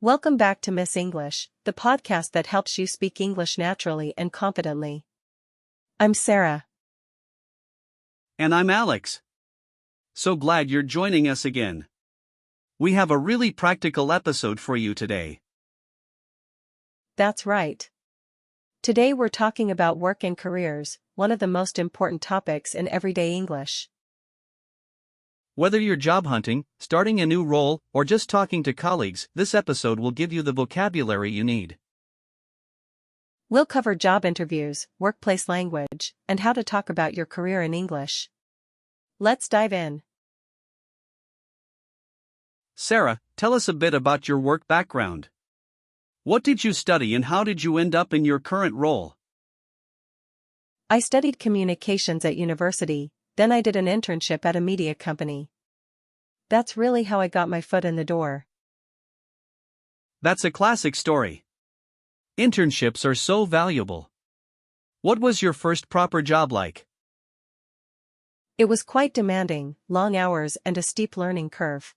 Welcome back to Miss English, the podcast that helps you speak English naturally and confidently. I'm Sarah. And I'm Alex. So glad you're joining us again. We have a really practical episode for you today. That's right. Today we're talking about work and careers, one of the most important topics in everyday English. Whether you're job hunting, starting a new role, or just talking to colleagues, this episode will give you the vocabulary you need. We'll cover job interviews, workplace language, and how to talk about your career in English. Let's dive in. Sarah, tell us a bit about your work background. What did you study and how did you end up in your current role? I studied communications at university, then I did an internship at a media company. That's really how I got my foot in the door. That's a classic story. Internships are so valuable. What was your first proper job like? It was quite demanding, long hours and a steep learning curve.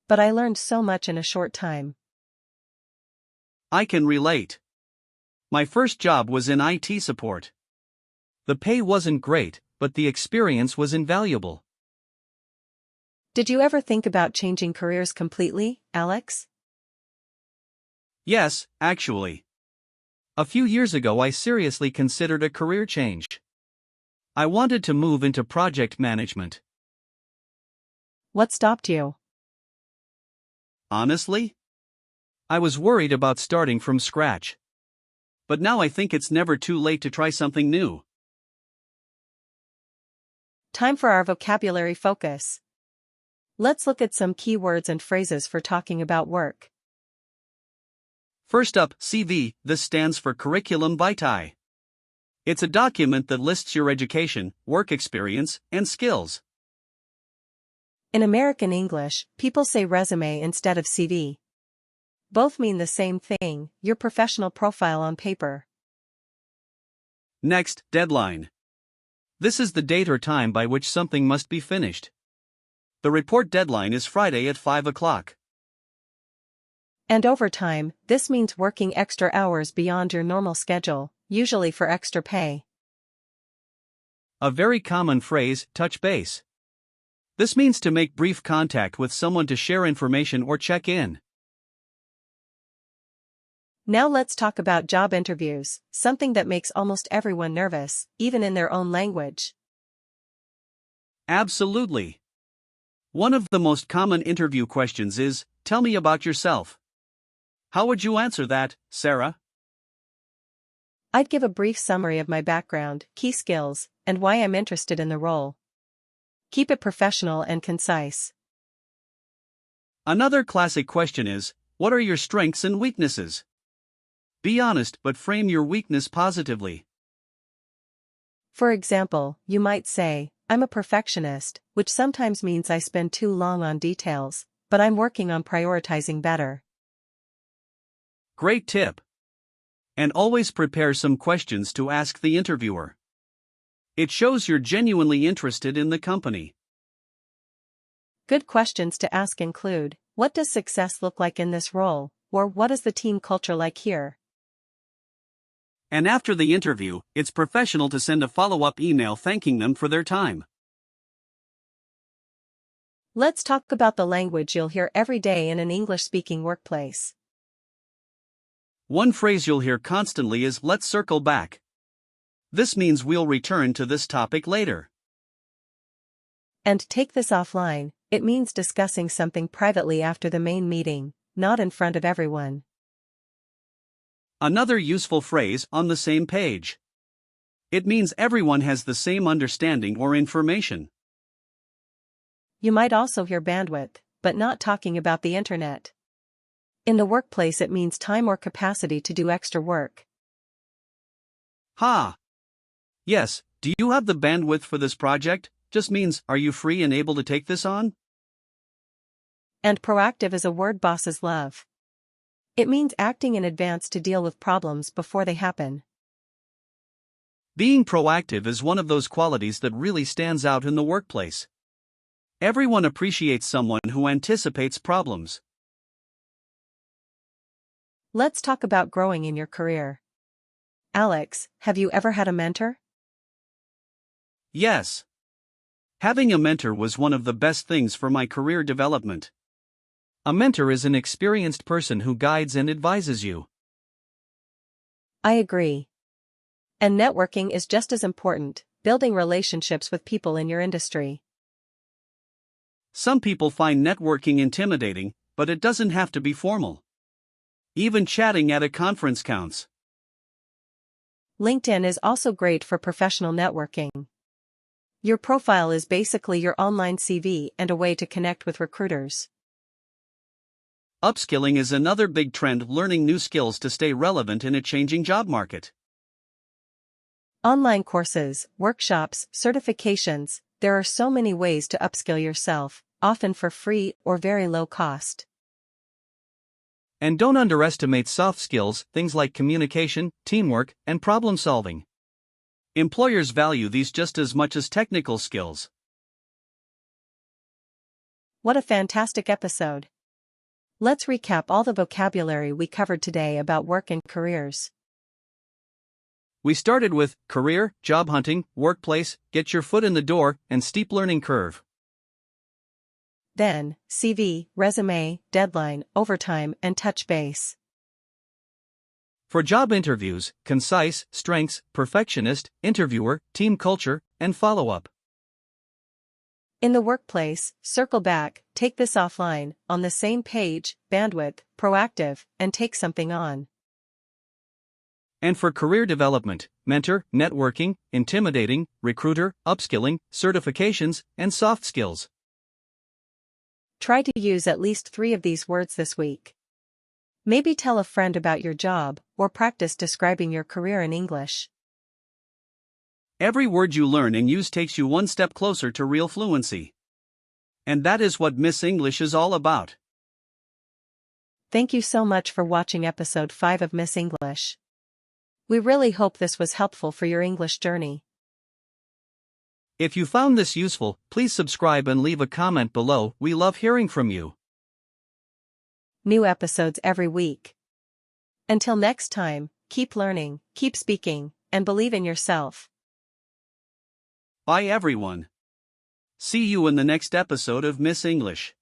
But I learned so much in a short time. I can relate. My first job was in IT support. The pay wasn't great, but the experience was invaluable. Did you ever think about changing careers completely, Alex? Yes, actually. A few years ago I seriously considered a career change. I wanted to move into project management. What stopped you? Honestly? I was worried about starting from scratch. But now I think it's never too late to try something new. Time for our vocabulary focus. Let's look at some key words and phrases for talking about work. First up, CV. This stands for Curriculum Vitae. It's a document that lists your education, work experience, and skills. In American English, people say resume instead of CV. Both mean the same thing, your professional profile on paper. Next, deadline. This is the date or time by which something must be finished. The report deadline is Friday at 5 o'clock. And overtime, this means working extra hours beyond your normal schedule, usually for extra pay. A very common phrase, touch base. This means to make brief contact with someone to share information or check in. Now let's talk about job interviews, something that makes almost everyone nervous, even in their own language. Absolutely. One of the most common interview questions is, tell me about yourself. How would you answer that, Sarah? I'd give a brief summary of my background, key skills, and why I'm interested in the role. Keep it professional and concise. Another classic question is, what are your strengths and weaknesses? Be honest but frame your weakness positively. For example, you might say, I'm a perfectionist, which sometimes means I spend too long on details, but I'm working on prioritizing better. Great tip. And always prepare some questions to ask the interviewer. It shows you're genuinely interested in the company. Good questions to ask include, what does success look like in this role, or what is the team culture like here? And after the interview, it's professional to send a follow-up email thanking them for their time. Let's talk about the language you'll hear every day in an English-speaking workplace. One phrase you'll hear constantly is, let's circle back. This means we'll return to this topic later. And take this offline, it means discussing something privately after the main meeting, not in front of everyone. Another useful phrase, on the same page. It means everyone has the same understanding or information. You might also hear bandwidth, but not talking about the internet. In the workplace it means time or capacity to do extra work. Ha! Yes, do you have the bandwidth for this project? Just means, are you free and able to take this on? And proactive is a word bosses love. It means acting in advance to deal with problems before they happen. Being proactive is one of those qualities that really stands out in the workplace. Everyone appreciates someone who anticipates problems. Let's talk about growing in your career. Alex, have you ever had a mentor? Yes. Having a mentor was one of the best things for my career development. A mentor is an experienced person who guides and advises you. I agree. And networking is just as important, building relationships with people in your industry. Some people find networking intimidating, but it doesn't have to be formal. Even chatting at a conference counts. LinkedIn is also great for professional networking. Your profile is basically your online CV and a way to connect with recruiters. Upskilling is another big trend, learning new skills to stay relevant in a changing job market. Online courses, workshops, certifications, there are so many ways to upskill yourself, often for free or very low cost. And don't underestimate soft skills, things like communication, teamwork, and problem solving. Employers value these just as much as technical skills. What a fantastic episode! Let's recap all the vocabulary we covered today about work and careers. We started with career, job hunting, workplace, get your foot in the door, and steep learning curve. Then, CV, resume, deadline, overtime, and touch base. For job interviews, concise, strengths, perfectionist, interviewer, team culture, and follow-up. In the workplace, circle back, take this offline, on the same page, bandwidth, proactive, and take something on. And for career development, mentor, networking, intimidating, recruiter, upskilling, certifications, and soft skills. Try to use at least 3 of these words this week. Maybe tell a friend about your job, or practice describing your career in English. Every word you learn and use takes you one step closer to real fluency. And that is what Miss English is all about. Thank you so much for watching episode 5 of Miss English. We really hope this was helpful for your English journey. If you found this useful, please subscribe and leave a comment below. We love hearing from you. New episodes every week. Until next time, keep learning, keep speaking, and believe in yourself. Bye everyone. See you in the next episode of Miss English.